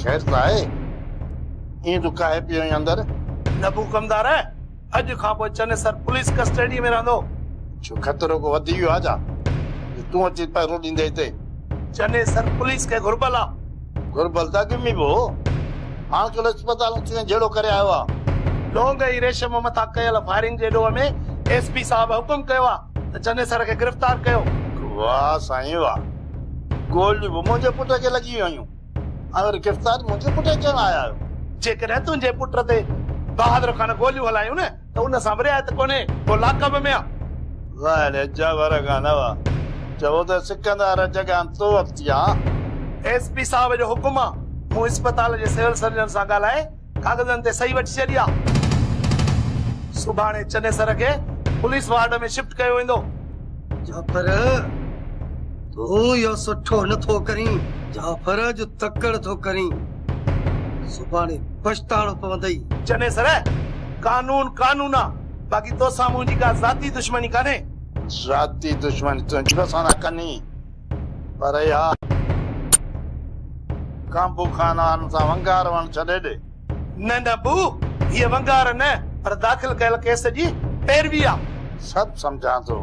खैर ताए ये तो काहे पियो अंदर नबू कमदार है अज खां पोइ चने सर पुलिस कस्टडी में रहंदो जो खतरो को वधी वियो आजा तू अची पैरो ॾींदे हिते चने सर पुलिस के घुरबल आ घुरबल था किमी वो हां कल अस्पताल में जेड़ो करे आयो आ लोग ई रेशम मथा कयल फायरिंग जे डो में एसपी साहब हुकुम कयो आ त चने सर के गिरफ्तार कयो वाह साईं वाह गोली वो मुझे पुट के लगी हुई अगर गिरफ्तार मुझे पुट के आया जेकर तुझे पुट ते बहादुर खान गोलियूं हलायूं न त उन सां रियायत कोने वो लाकब में आ वाले जबर गानवा चवो त सिकंदर जगह तो वक्तिया एसपी साहब जो हुकुम आ मु अस्पताल जे सिविल सर्जन सां गालाए कागजन ते सही वठी छडिया सुभाणे चने सर के पुलिस वार्ड में शिफ्ट कयो वेंदो जाफर तू यो सुठो नथो करी जाफर जो तकड़ थो करी सुभाणे पछताणो पवंदई चने सर कानून कानून आ बाकी तो सां मुंहिंजी का जाती दुश्मनी काने जाती दुश्मनी तुझे सां कनी पर यार कांबू खानान सां वंगार वण छॾे दे न बू ये वंगार न पर दाखिल कयल केस जी पैरवी आ सब समझा तो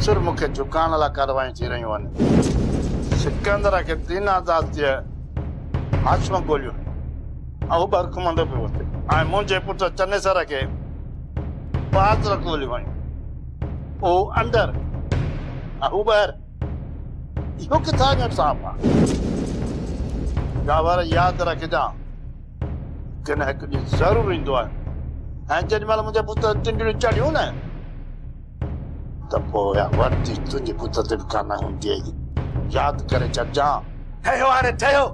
सिर मुखे झुकाण ला कार्रवाई थी रही वन सिकंदर के तीन आजाद जे हाशम गोलियो आ ऊपर कमांडो पे होते आ मुझे पुट चने सर के पांच गोली वई ओ अंदर आ ऊपर यो किथा ने साहब गावर याद रख जा कने एक डी जरूर इंदो है जज माल मुझे पुट टिंडड़ी चढ़ियो न तब या वर्ती तुझे पुत ते काना हुंदी है याद करे चर्चा ठयो हाने ठयो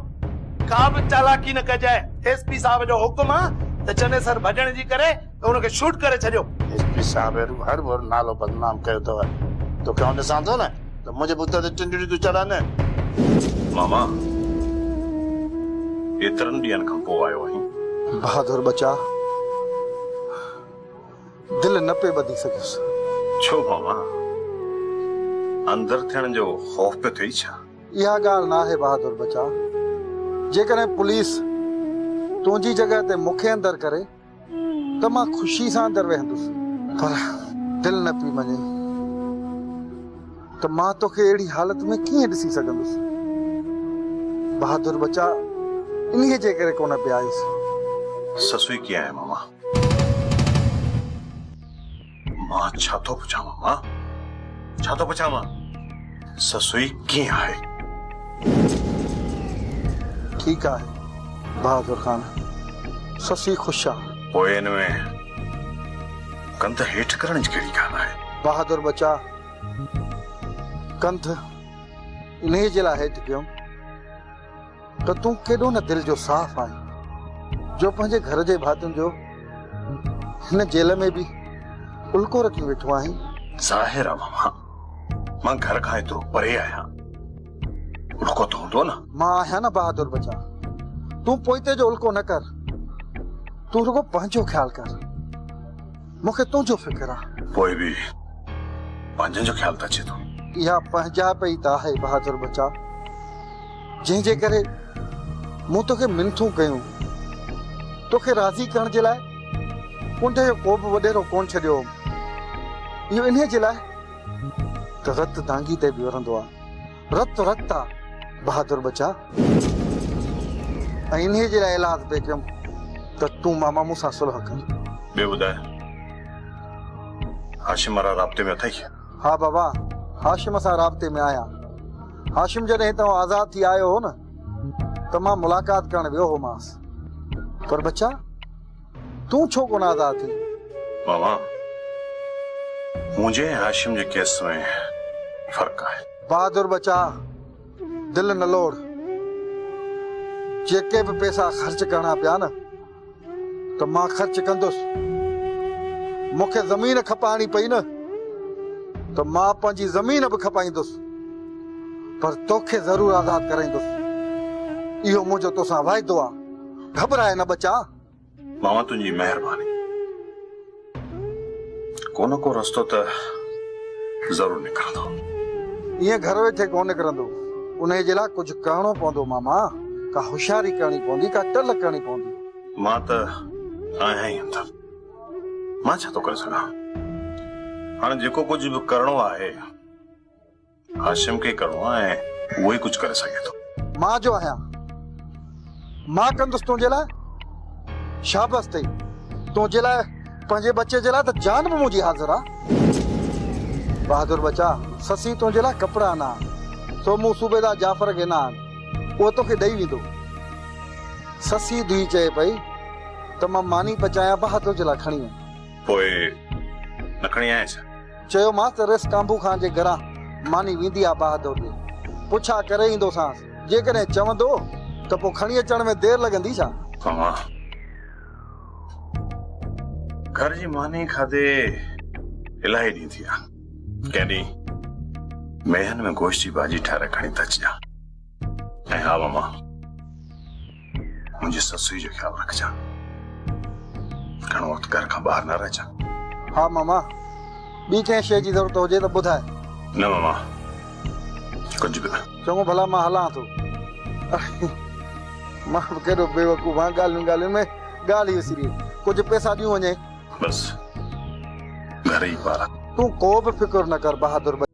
का भी चालाकी न कजाए एसपी साहब जो हुकुम आ त चने सर भजण जी करे तो उनके शूट करे छडियो एसपी साहब हर बार नालो बदनाम कयो तो क्यों ने सांदो न तो मुझे पुत ते टिंडड़ी तू चढ़ा न मामा एतरन ॾींहंनि खां पोइ आयो आहीं बहादुर बचा दिल न पे ॿधी सघियुसि छो मामा अंदर थियण जो खौफ पे थई छा इहा ॻाल्हि न आहे बहादुर बचा जेकॾहिं पुलिस तुंहिंजी जॻह ते मूंखे अंदर करे त मां ख़ुशी सां अंदर वेहंदुसि पर दिल न पई मञे त मां तोखे अहिड़ी हालत में कीअं ॾिसी सघंदुसि बहादुर बचा इन्हीअ जे करे कोन पिया आयुसि ससुई कीअं आहे मामा मां छा थो पुछां मामा छा थो पुछां मां ससुई कीअं आहे ठीकु आहे बहादुर खान ससी ख़ुशि आहे पोइ हिन में कंध हेठि करण जी कहिड़ी ॻाल्हि आहे बहादुर बचा कंध इन्हीअ जे लाइ हेठि कयुमि त तूं केॾो न दिलि जो साफ़ आहे जो पंहिंजे घर जे भातियुनि जो हिन जेल में बि उल्को रखी वेठो आहीं ज़ाहिर आहे मामा मां घर खां एतिरो परे आहियां उल्को तो हूंदो न मां आहियां न बहादुर बचा तूं पोइते जो उल्को न कर तूं रुगो पंहिंजो ख्याल कर मूंखे तुंहिंजो फिक्र आहे पोइ बि पंहिंजनि जो ख्याल त अचे थो इहा पंहिंजा पई त आहे बहादुर बचा जंहिंजे करे मूं तोखे मिनथूं कयूं तोखे राज़ी करण जे लाइ कुंड जो को बि वॾेरो कोन छॾियो इहो इन्हीअ जे लाइ त रत दांगी ते बि वरंदो आहे रत रत आहे बहादुर बचा ऐं इन्हीअ जे लाइ इलाज पे कयुमि त तूं मामा मूंसां सुलह कर ॿियो ॿुधाए हाशिम वारा राब्ते में अथई हा बाबा हाशिम सां राब्ते में आहियां हाशिम जॾहिं हितां आज़ाद थी आयो हो न त मां मुलाक़ात करण वियो होमांसि पर बच्चा तूं छो कोन आज़ाद थी मामा मुंहिंजे हाशिम जे केस में फर्क आहे बहादुर बचा दिल न लोड़ जेके भी पैसा खर्च करना पिया न तो मां खर्च कंदुसि मूंखे ज़मीन खपाइणी पई न तो मां पंहिंजी ज़मीन भी खपाईंदुसि पर तोखे ज़रूर आज़ाद कराईंदुसि इहो मुंहिंजो तोसां वाइदो आहे घबराए न बचा मामा तुंहिंजी महिरबानी को न को रस्तो त ज़रूर निकिरंदो इएं घर वेठे कोन निकिरंदो उन जे लाइ कुझु करणो पवंदो मामा का होशियारी करनी पवंदी, का टल करनी पवंदी। मां त आहियां ई अंदर, मां छा थो करे सघां? हाणे जेको कुछ भी करणो आहे हाशिम खे करणो आहे, उहो ई कुछ करे सघे थो। मां जो आहियां, मां कंदुसि तुंहिंजे लाइ। शाबाश अथई, तुंहिंजे लाइ पंहिंजे बच्चे जे लाइ त जान बि मुंहिंजी हाज़िर आहे। बहादुर बच्चा, ससी तुंहिंजे लाइ कपिड़ा आना, सोमू सूबेदार जाफ़र खे न आन, उहो तोखे ॾेई वेंदो। ससी धीउ चए पई त मां मानी पचायां, बहादुर जे लाइ खणी वञ। पोइ न खणी आया छा? चयोमांसि त रेस कांबू खान जे घरां मानी वेंदी आहे बहादुर ॾे, पुछा करे ईंदोसांसि। जेकॾहिं चवंदो त पोइ खणी अचण में देरि लॻंदी छा? मामा, घर जी मानी खाधे इलाही ॾींहं थी विया। कंहिं ॾींहुं मेहन में गोश्त जी भाॼी ठाहे खणी त अचिजां। ऐं हा मामा, मुंहिंजी ससुई जो ख्यालु रखजां, घणो वक़्तु घर खां ॿाहिरि न रहिजां। हा मामा, ॿी कंहिं शइ जी ज़रूरत हुजे त ॿुधाए। न मामा, कुझु बि न। चङो भला मां हलां थो। मां बि केॾो बेवकूफ़ आहियां, ॻाल्हियुनि ॻाल्हियुनि में ॻाल्हि ई विसरी। कुझु पैसा ॾियूं वञे, बस घर ई पारा। तूं को बि फिक्र न कर बहादुर।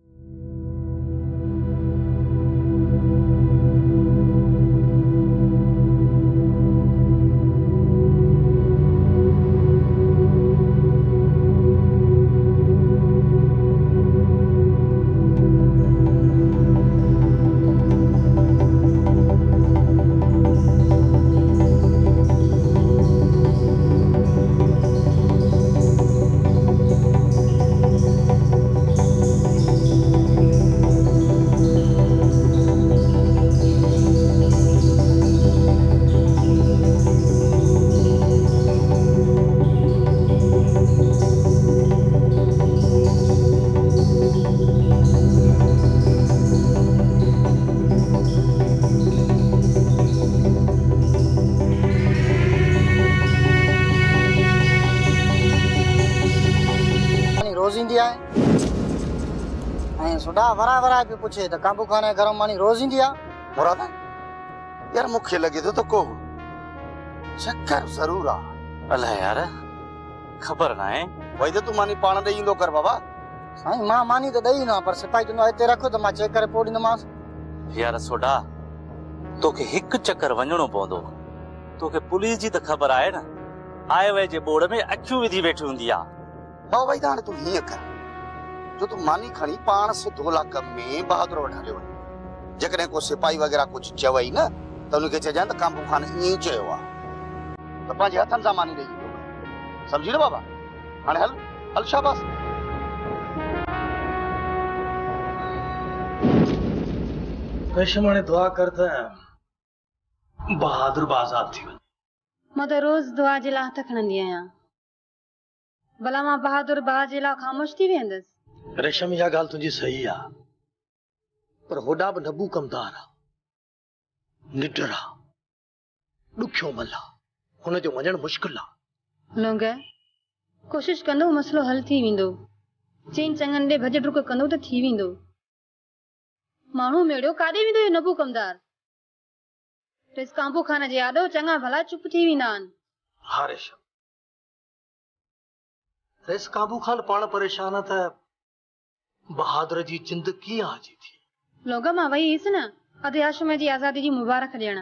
रोज ईंदी आहे ऐं सुडा वरा वरा बि पुछे त काबू खान जे घर मानी रोज ईंदी आहे। मुराद यार मूंखे लॻे थो त को चक्कर ज़रूर आहे। अलाए यार, ख़बर न आहे। वई त तूं मानी पाण ॾेई ईंदो कर बाबा। साईं मां मानी त ॾेई ईंदो आहियां, पर सिपाही चवंदो आहे हिते रखो त मां चेक करे पोइ ॾींदोमांसि। यार सोडा, तोखे हिकु चक्कर वञणो पवंदो। तोखे पुलिस जी त ख़बर आहे न, आए वए जे बोर्ड में अखियूं विधी वेठी हूंदी आहे। बाबा भाई हाणे तूं हीअं कर, जो तूं मानी खणी पाण सिधो लाक में बहादुर वटि हलियो वञ। जेकॾहिं को सिपाही वग़ैरह कुझु चवई न त उनखे चइजांइ त काबू खान ईअं ई चयो आहे, त पंहिंजे हथनि सां मानी ॾेई ईंदो। सम्झी न बाबा? हाणे हल हल, शाबाश। रेशम हाणे दुआ कर त बहादुर आज़ाद थी वञे। मां त रोज़ दुआ जे लाइ हथ खणंदी आहियां, भला मां बहादुर भाउ जे लाइ ख़ामोश थी वेंदसि? रेशम, इहा ॻाल्हि तुंहिंजी सही आहे, पर होॾा बि नबू कमदार आहे, निडर आहे, ॾुखियो मल आहे, हुनजो वञणु मुश्किल आहे। लोंग, कोशिश कंदो मसलो हल थी वेंदो। चइनि चङनि ॾे भॼ डुक कंदो त थी वेंदो। माण्हू मेड़ियो काॾे वेंदो इहो नबू कमदार? टेस काबू खान जे आॾो चङा भला चुप थी वेंदा आहिनि। हा रेशम, रेस काबू खान पाण परेशान आहे त बहादुर जी जिंद कीअं हाजी थी। लोग, मां वई हुईसि न अधे आश्रम जी आज़ादी जी मुबारक ॾियण,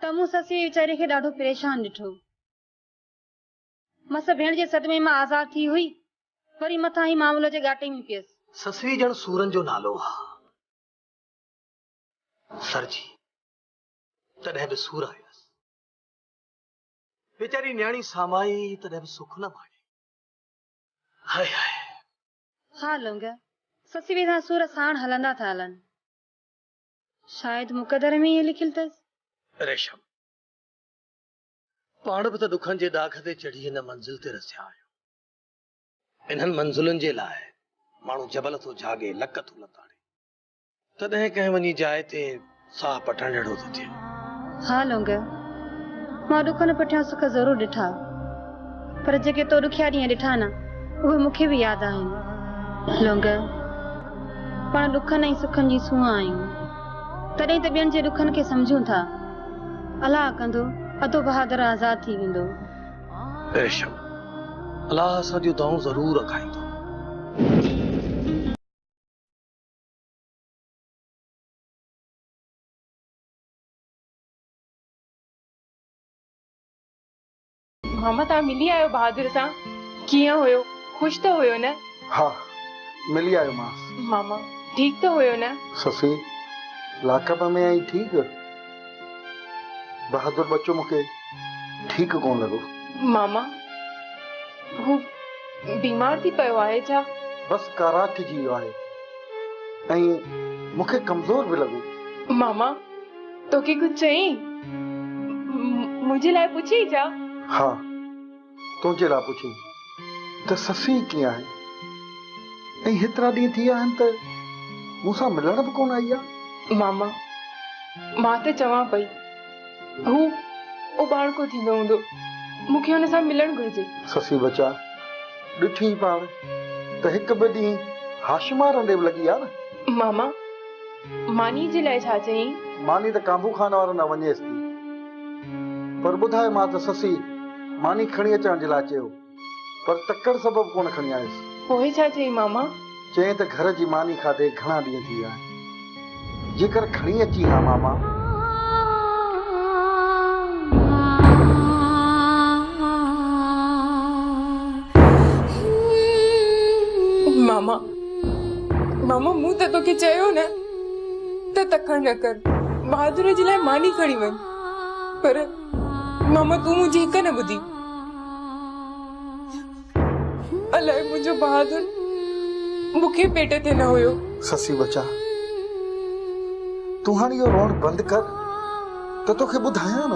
त मूं ससी वीचारी खे ॾाढो परेशान ॾिठो। मस भेण जे सदमे मां आज़ाद थी हुई, वरी मथां ई मामलो जे घाटे में पियसि। ससवी ॼण सूरन जो नालो आहे, सरजी तॾहिं बि सूर आयसि। वीचारी न्याणी सामाई तॾहिं बि सुख न माणी। हाय हाय। हा लोंग, ससी सां सूर साण हलंदा था हलनि। शायदि मुक़दर में इहे लिखियलु अथसि। रेशम, पाण बि त दुखनि जे दाग ते चढ़ी हिन मंज़िल ते रसिया आहियूं। इन्हनि मंज़िलुनि जे लाइ माण्हू जबल थो जागे, लक थो लताड़े, तॾहिं कंहिं वञी जाइ ते साह पटण जहिड़ो थो थिए। हा लोंग, मां दुखनि पुठियां सुख ज़रूरु ॾिठा, पर जेके तो ॾुखिया ॾींहं ॾिठा न, उहे मूंखे बि यादि आहिनि। लोंग, पाण दुखनि ऐं सुखनि जी सूंहं आहियूं। तॾहिं त ॿियनि जे ॾुखनि खे सम्झूं था। अलाह कंदो अदो बहादुर आज़ाद थी वेंदो। बेशक अलाह असांजूं दुआऊं ज़रूर रखाईंदो। मामा तव्हां मिली आयो बहादुर सां? कीअं हुयो? ख़ुशि त हुयो न? हा मिली आयो मां। मामा ठीक त हुयो न? ससी लाकब में आई ठीक। बहादुर बच्चो मूंखे ठीक कोन लॻो। मामा हू बीमार थी पियो आहे छा? बस काराट थी वियो आहे ऐं मूंखे कमज़ोर बि लॻो। मामा तोखे कुझु चई? मुंहिंजे लाइ पुछी छा? हा तुंहिंजे लाइ पुछी त ससी कीअं आहे ऐं हेतिरा ॾींहं थी विया आहिनि त मूंसां मिलण बि कोन आई आहे। मामा मां त चवां पई हू उबाणको थींदो हूंदो, मूंखे हुन सां मिलणु घुरिजे। ससी बचा ॾिठी पाण त हिकु ॿ ॾींहुं हाशिमा रंडे बि लॻी आहे न। मामा मानी जे लाइ छा चई? मानी त काबू खान वारो न वञेसि थी, पर ॿुधाए मां त ससी मानी खणी अचण जे लाइ चयो, पर तकड़ सबबु कोन खणी आयुसि। पोइ छा चई मामा? चई त घर जी मानी खाधे घणा ॾींहं थी विया आहिनि, जेकर खणी अची हा मामा। मामा मामा मूं त तोखे चयो न त तकड़ न कर, बहादुर जे लाइ मानी खणी वञ, पर मामा तूं मुंहिंजी हिक न ॿुधी। अलाए मुंहिंजो बहादुर मूंखे पेट ते न हुयो। ससी बचा तूं हाणे इहो रोअण बंदि कर त तोखे ॿुधायां न।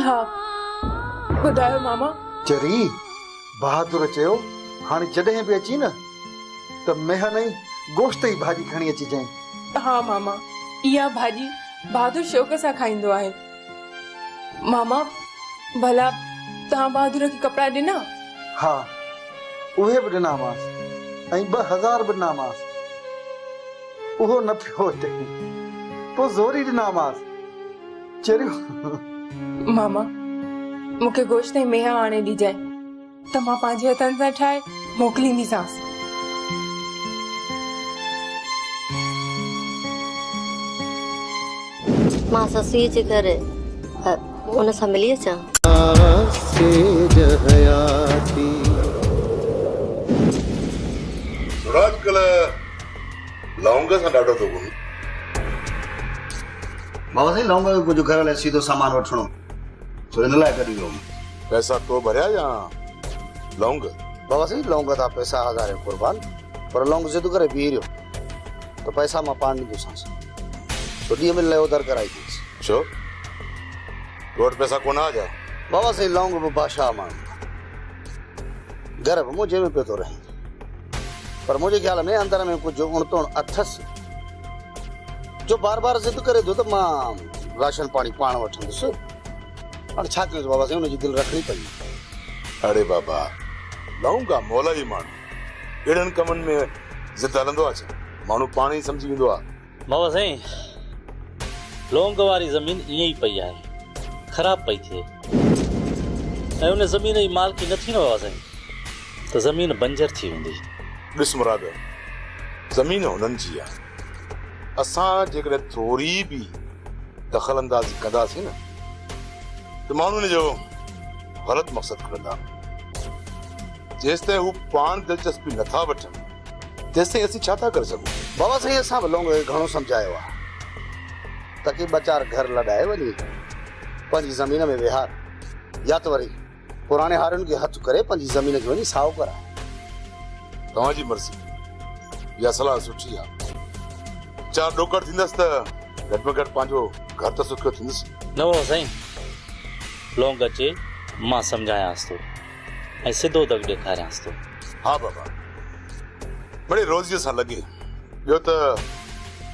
हा ॿुधायो मामा। चरी बहादुर चयो हाणे जॾहिं बि अची न त मेहन ई गोश्त जी भाॼी खणी अची जांइ। हा मामा इहा भाॼी बहादुर शौक़ सां खाईंदो आहे। मामा भला तव्हां बहादुर खे कपिड़ा ॾिना? हा उहे बि ॾिनामांसि ऐं 2000 बि ॾिनामांसि, उहो न पियो अचे, पोइ ज़ोरी ॾिनामांसि। चरियो मामा मूंखे गोश्त ऐं मेहा आणे ॾिजांइ त मां पंहिंजे हथनि सां ठाहे मोकिलींदीसांसि। मां ससी जे घर उन सां मिली अचां। अॼुकल्ह लौंग सां ॾाढो थो घुमे। बाबा साईं लौंग जो कुझु घर लाइ सीधो सामान वठणो, छो इन लाइ कढी वियो। पैसा तो भरिया या लौंग? बाबा साईं लौंग था पैसा हज़ारे कुर्बान, पर लौंग जिद करे बीह रहियो त पैसा मां पाण ॾींदोसांसि, छो ॾींहं में लयो दर कराई थीसि। छो वटि पैसा कोन आ जा? बाबा साईं लौंग बि बादशाह माण्हू, घर बि मुंहिंजे में पियो थो रहे, पर मुंहिंजे ख्याल में अंदर में कुझु उणतुण अथसि जो बार बार जिद करे थो त मां राशन पाणी पाण वठंदुसि। हाणे छा कयूं बाबा साईं, हुनजी दिलि रखणी पई। अरे बाबा लौंग आहे मौला जी माण्हू, अहिड़नि कमनि में जिद हलंदो आहे छा? माण्हू पाण ई सम्झी वेंदो आहे। बाबा साईं लौंग वारी ज़मीन ईअं ई पई आहे, ख़राब पई थिए, ऐं उन ज़मीन जी मालिकी न थी न बाबा साईं त ज़मीन बंजर थी वेंदी। ॾिस मुराद, ज़मीन हुननि जी आहे, असां जेकॾहिं थोरी बि दख़ल अंदाज़ी कंदासीं न त माण्हू जो ग़लति मक़सदु खणंदा। जेसि ताईं हू पाण दिलचस्पी नथा वठनि तेसि ताईं असीं छा था करे सघूं? बाबा साईं असां बि लौंग खे घणो सम्झायो आहे त की ॿ चार घर लॾाए वञी पंहिंजी ज़मीन में विहार, या त वरी पुराणे हारियुनि खे हथु करे पंहिंजी ज़मीन खे वञी साओ कराए। तव्हांजी मर्ज़ी, इहा सलाह सुठी आहे। चार ॾोकड़ थींदसि त घटि में घटि पंहिंजो घर त सुठो थींदुसि। न बाबा साईं लौंग अचे मां सम्झायांसि थो ऐं सिधो दग ॾेखारियांसि थो। हा बाबा बड़े रोज़ीअ सां लॻे, ॿियो त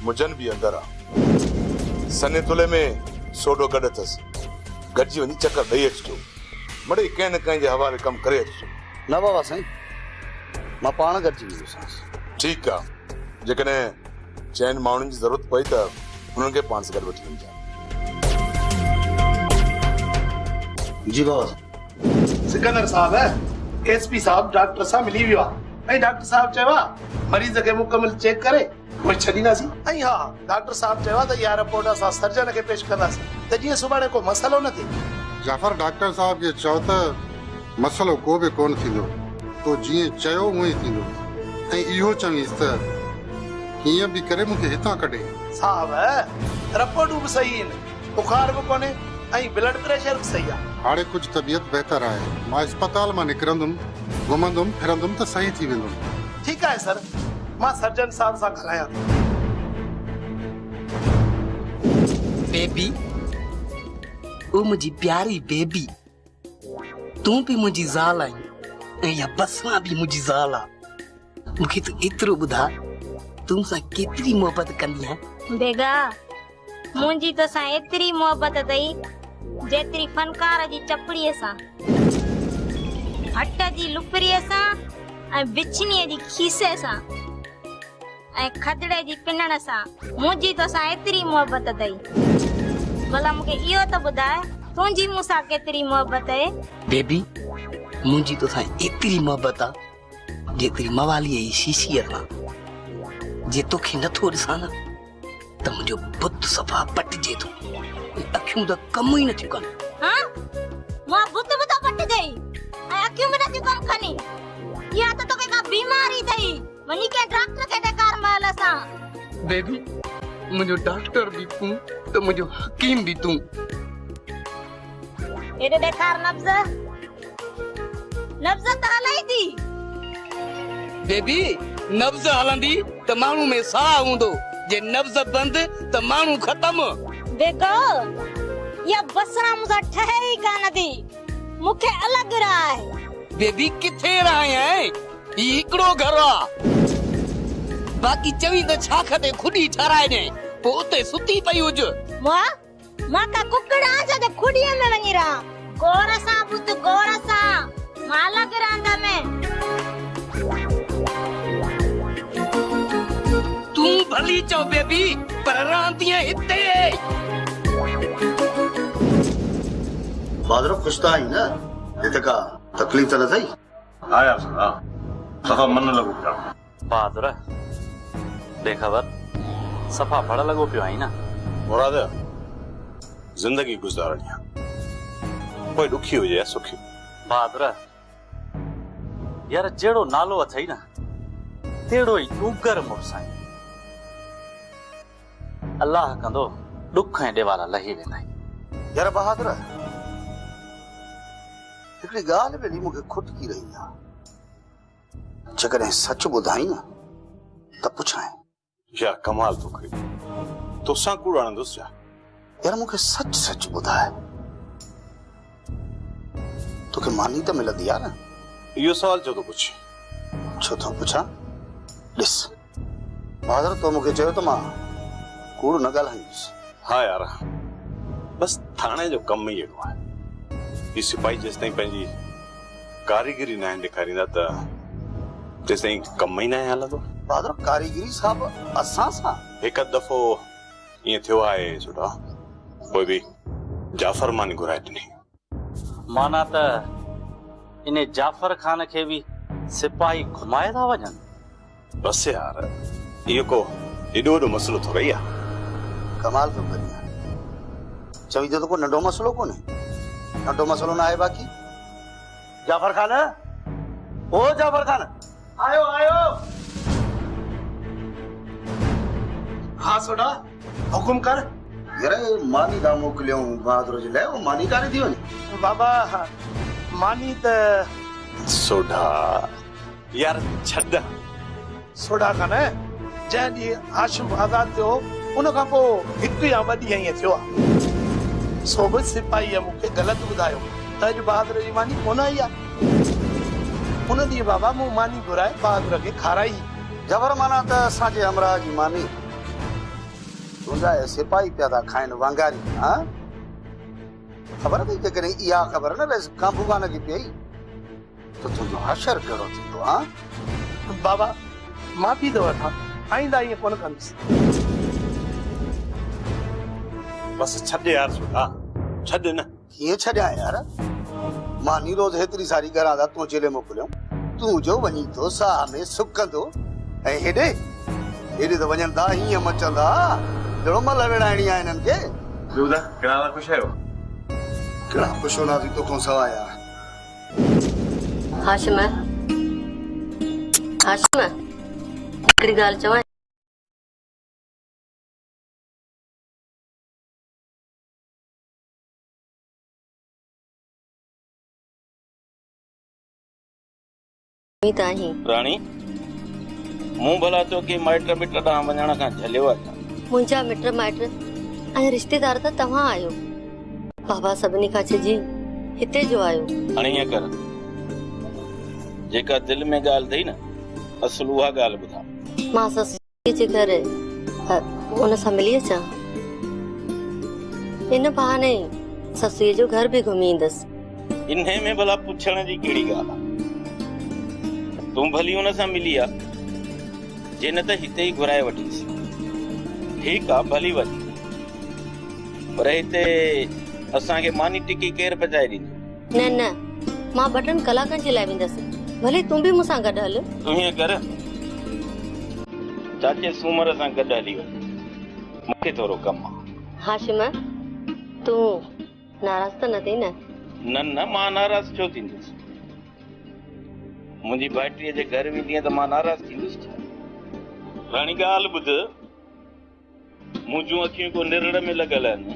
मुजन बि अंदरि आहे, सने तुले में सोडो गॾु अथसि, गॾिजी वञी चकर ॾेई अचिजो, बड़े कंहिं न कंहिं जे हवाले कमु करे अचिजो। न बाबा साईं मां पाण गॾिजी वेंदुसि। ठीकु आहे, जेकॾहिं चइनि माण्हुनि जी ज़रूरत पई त हुननि खे पाण सां गॾु वठी वञिजे। जी बाबा। सिकंदर साहब, एसपी साहब डॉक्टर सां मिली वियो आहे ऐं डॉक्टर साहब चयो आहे मरीज़ खे मुकमिल चेक करे पोइ छॾींदासीं। ऐं हा, डॉक्टर साहब चयो आहे त इहा रिपोर्ट असां सर्जन खे पेश कंदासीं त जीअं सुभाणे को मसइलो न थिए। जाफ़र डॉक्टर साहब खे चओ त मसइलो को बि कोन थींदो, तो जीअं चयो उहो ई थींदो। ऐं इहो चवीसि त कीअं बि करे मूंखे हितां कढे। साहब रिपोर्टूं बि सही आहिनि, बुखार बि कोन्हे ऐं ब्लड प्रेशर बि सही आहे। हाणे कुझु तबियत बहितर आहे, मां अस्पताल मां निकिरंदुमि, घुमंदुमि फिरंदुमि त सही थी वेंदुमि। ठीकु आहे सर, मां सर्जन साहब सां ॻाल्हायां थो। बेबी, ओ मुंहिंजी प्यारी बेबी, तूं बि मुंहिंजी ज़ाल आहीं ऐं इहा बसमा बि मुंहिंजी ज़ाल आहे। मूंखे तूं एतिरो ॿुधा, तूं सां केतिरी मोहबत कंदी आहीं? बेगा, मुंहिंजी तोसां एतिरी मोहबत अथई जेतिरी फनकार जी चपड़ीअ सां, हट जी लुपरीअ सां ऐं बिछनीअ जी खीसे सां ऐं खदड़े जी पिनण सां मुंहिंजी तोसां एतिरी मोहबत अथई। भला मूंखे इहो त ॿुधाए तुंहिंजी मूंसां केतिरी मोहबत आहे? बेबी, मुंहिंजी तोसां एतिरी मोहबत आहे जेतिरी मवालीअ जी शीशीअ सां। जे तोखे नथो ॾिसां न त मुंहिंजो बुत सफ़ा पटिजे थो, अखियूं त कम ई नथियूं कनि। हां, मां बुत बुत पटिजई ऐं अखियूं बि नथियूं कम कनि। या त तोखे का बीमारी अथई, वञी के डॉक्टर खे ॾेखार महल सां। बेबी, मुंहिंजो डॉक्टर बि तूं त मुंहिंजो हकीम बि तूं। एॾे ॾेखार नब्ज़, नब्ज़ त हलाई थी। बेबी, नब्ज़ हलंदी त माण्हू में साह हूंदो, जे नब्ज़ बंद त माण्हू ख़तम। बेगो, या बसरा मूंसां ठहे ई कान थी, मूंखे अलॻि राह। बेबी, किथे रही आहे? ही हिकिड़ो घर आहे, बाक़ी चवी त छाख ते खुडी ठाराए ॾे, पोइ उते सुती पई हुज। मां का कुकड़ा जो खुडीअ में वञी रहा। गौर सां पुत, गौर सां, मां अलॻि रहंदा में। तूं भली चओ बेबी, पर रहंदी हिते। बादरो खुश त आई न, हिते का तकलीफ़ त न थई? हा यार, हा सफ़ा मन लॻो पियो। बहादुर, बेखबर सफ़ा फड़ लॻो पियो आई न। मुराद, ज़िंदगी गुज़ारणी आहे, कोई ॾुखी हुजे या सुखी। बहादुर यार, जहिड़ो नालो अथई न तहिड़ो ई ॾुगर मुड़ुस आहीं। अल्लाह कंदो ॾुख ऐं ॾेवारा लही वेंदा। यार बहादुर, हिकिड़ी ॻाल्हि वेली मूंखे खुटकी रही आहे, जेकॾहिं सच ॿुधाई न त पुछां। यार कमाल तो करी, तोसां कूड़ आणंदुसि छा? यार मूंखे सच सच ॿुधाए, तोखे मानी त मिलंदी आहे न? इहो सवाल छो थो पुछ? छो थो पुछां? ॾिस बहादुर, तो मूंखे चयो त मां कूड़ न ॻाल्हाईंदुसि। हा यार, बस थाणे जो कम ही अहिड़ो आहे। ही सिपाही जेसि ताईं पंहिंजी कारीगिरी न ॾेखारींदा त तेसि ताईं कम ई न हलंदो। बहादुर, कारीगिरी साहब असां सां? हिकु दफ़ो ईअं थियो आहे सुठा, पोइ बि जाफ़र मानी घुराए ॾिनी। माना त इन जाफ़र खान खे बि सिपाही घुमाए था वञनि? बस यार, इहो को एॾो वॾो मसइलो थोरो ई आहे। कमाल थो करी, चवी तो को नंढो मसइलो कोन्हे, नंढो मसइलो न आहे। बाक़ी जाफ़र खान, ओ जाफ़र खान, आयो आयो। हाँ सोडा, हुकुम कर। यार मानी का मोकिलियो बहादुर जे लाइ, वो मानी कारे थी वञे? बाबा मानी त सोडा यार छॾ। सोडा कान, जंहिं ॾींहुं हाशिम आज़ाद थियो उन खां पोइ हिकु या ॿ ॾींहं ईअं थियो आहे। सो बि सिपाहीअ मूंखे ग़लति ॿुधायो त अॼु बहादुर जी मानी कोन आई आहे। उन ॾींहुं बाबा मूं मानी घुराए बहादुर खे खाराई। जबर माना त असांजे हमराह जी मानी तुंहिंजा सिपाही पिया था खाइनि वांगारी। हा ख़बर अथई, जेकॾहिं इहा ख़बर न रहियसि काबू खान खे पई त तुंहिंजो हशर कहिड़ो थींदो। हा बाबा माफ़ी थो वठां, आईंदा ईअं कोन कंदुसि। बस छॾ यार सुठा, छॾ न। कीअं छॾियां यार, मां नीरोज़ हेतिरी सारी करां था, तूं चेले मोकिलियो, तूं जो वञी थो साह में सुकंदो, ऐं हेॾे त वञनि था हीअं मचंदा जहिड़ो मल विड़ाइणी आहे हिननि खे। ॿुधा कहिड़ा ख़ुशि आहियो? कहिड़ा ख़ुशि हूंदासीं तोखां सवाइ यार। हाशिम हिकिड़ी ॻाल्हि चवां। राणी मूं भला तो के माइट मिट ॾांहुं वञण खां झलियो आहे। मुंहिंजा मिट माइट ऐं रिश्तेदार त तव्हां आहियो, बाबा सभिनी खां छिजी हिते जो आहियो। हाणे ईअं कर, जेका दिलि में ॻाल्हि अथई न असुल उहा ॻाल्हि ॿुधां। मां ससुर जे घर उन सां मिली अचां, इन बहाने ससुर जो घर बि घुमी ईंदसि। इन्हे में भला पुछण जी कहिड़ी ॻाल्हि आहे? तूं भली हुन सां मिली आ, जे न त हिते ई घुराए वठीसि। ठीकु आहे भली वठी, पर हिते असांखे मानी टिकी केरु पचाए ॾींदो? न न, मां 2 कलाकनि जे लाइ वेंदसि, भले तूं बि मूंसां गॾु हल। तूं हीअं कर, चाचे सूमर सां गॾु हली वञ, मूंखे थोरो कमु आहे। हाशिम तूं नाराज़ त न थी न? न न, मां नाराज़ छो थींदुसि? मुंहिंजी भाइटीअ जे घर वेंदीअ त मां नाराज़ थींदुसि छा? राणी ॻाल्हि ॿुध, मुंहिंजूं अखियूं को निरड़ में लॻल आहिनि,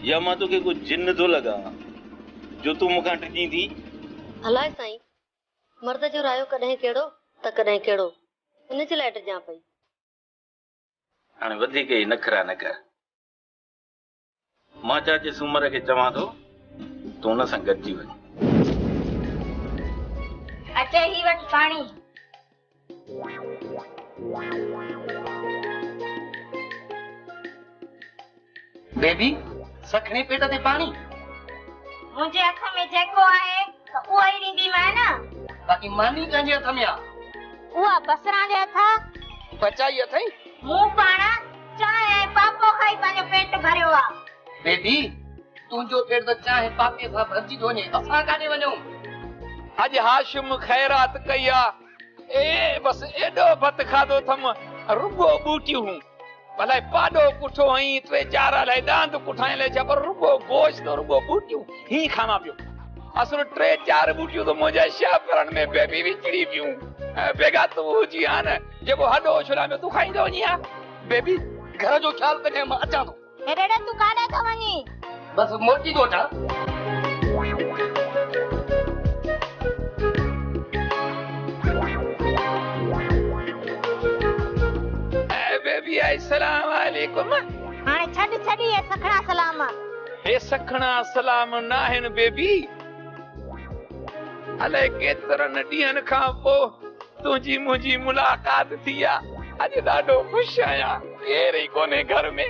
या मां तोखे को जिन थो लॻां जो तूं मूंखां टिजी थी? अलाए साईं, मर्द जो रायो कॾहिं कहिड़ो त कॾहिं कहिड़ो, इन जे लाइ टिजां पई। हाणे वधीक ई नखरा न कर, मां चाचे सूमर खे चवां थो तूं हुन सां गॾिजी वञ। अचे ही वट पानी। बेबी सखणे पेट ते पानी? मुंहिंजे हथ में जेको आहे त उहो ई ॾींदीमांइ न। बाक़ी मानी कंहिंजे हथ में आहे? उहा बसरा जे हथ। बचाई अथई? मूं पाण चांहि ऐं पापो खाई पंहिंजो पेट भरियो आहे। बेबी तुंहिंजो पेट त चांहि पापे सां भरिजी थो वञे, असां काॾे वञूं? अॼु हाशिम ख़ैरात कई आहे, बस एॾो भत खाधो अथम, रुगो बूटियूं भला पाॾो कुठो हई 3-4 अलाए दांद कुठाए ले जबर रुगो गोश्त रुगो बूटियूं ही खावां पियो। असुल 3-4 बूटियूं तो मुंहिंजे शाफरन में बेबी विचड़ी पियूं, बेगा तूं हुजी आ न जेको हॾो छुला में तूं खाईंदो वञी आ। बेबी घर जो ख्याल कॾहिं मां अचां थो। हेॾे तूं काॾे थो वञी? बस मोटी थो अचां। बेबी अस्सलाम वालेकुम। हाणे छॾी ये सखणा सलाम। हे सखणा सलाम न आहिनि बेबी, अलाए केतिरनि ॾींहंनि खां पोइ तुंहिंजी मुंहिंजी मुलाक़ात थी आहे। अॼु ॾाढो ख़ुशि आहियां, केर ई कोन्हे घर में।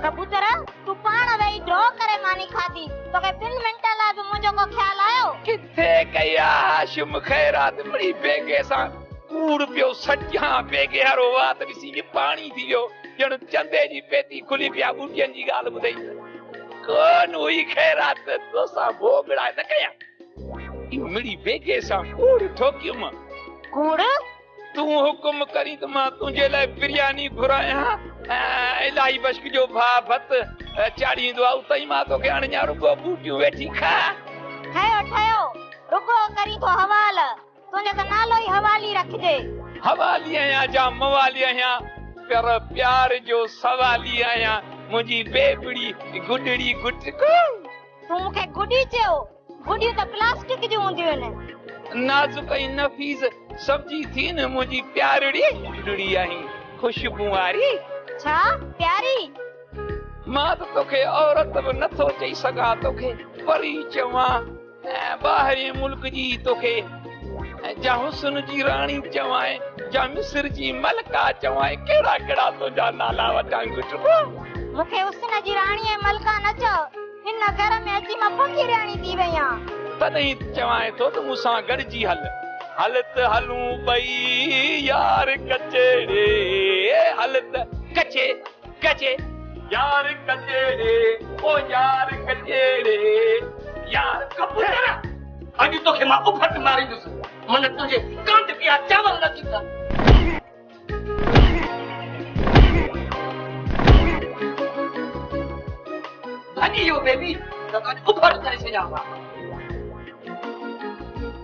कबूतर तूं पाण वेही ड्रॉ करे मानी खाधी, तोखे 2 मिंट लाइ बि मुंहिंजो को ख्याल आयो? किथे कई आहे हाशिम ख़ैरात मिड़ी बेगे सां कूड़ पियो सॼा बेगे हरो वात ॾिसी के पाणी थी वियो, ॼण चंदे जी पेती खुली पिया बूटियनि जी ॻाल्हि ॿुधई। कोन हुई ख़ैरात तोसां भोगड़ा न कयां, इहो मिड़ी बेगे सां कूड़ ठोकियुमि। कूड़? तूं हुकुम करी त मां तुंहिंजे लाइ बिरयानी घुरायां, इलाही बश्क जो भाउ भत चाढ़ींदो आहे, उतां ई मां तोखे अञा रुगो बूटियूं वेठी खा। ठहियो रुगो करी तो हवाल, तुंहिंजो त नालो ई हवाली रखिजे। हवाली आहियां जा मवाली आहियां, पर प्यार जो सवाली आहियां, मुंहिंजी बेबड़ी गुडड़ी गुटको। तूं मूंखे गुडी चयो? गुडियूं त प्लास्टिक जूं हूंदियूं आहिनि। नाज़ुक ऐं नफ़ीस सब्जी थी न मुंहिंजी प्यारड़ी गुडड़ी आहीं, खुशबू वारी। छा प्यारी? मां त तोखे औरत बि नथो चई सघां, तोखे परी चवां, ॿाहिरि मुल्क जी तोखे जा हुस्न जी राणी चवां, जा मिस्र जी मलका चवां, कहिड़ा कहिड़ा तुंहिंजा नाला वठां गुटको। मूंखे हुस्न जी राणी ऐं मलका न चओ, हिन घर में अची मां फ़क़ीराणी थी वई आहियां। तॾहिं चवां थो त मूंसां गॾिजी हल हल त हलूं ॿई यार कचेड़े हल त कचे कचे यार कचेड़े ओ यार कचेड़े यार कपूर अॼु तोखे मां उफट मारींदुसि मन तुंहिंजे कांट पिया चावल न थींदा। भाॼी जो बेबी तो उफट करे छॾियां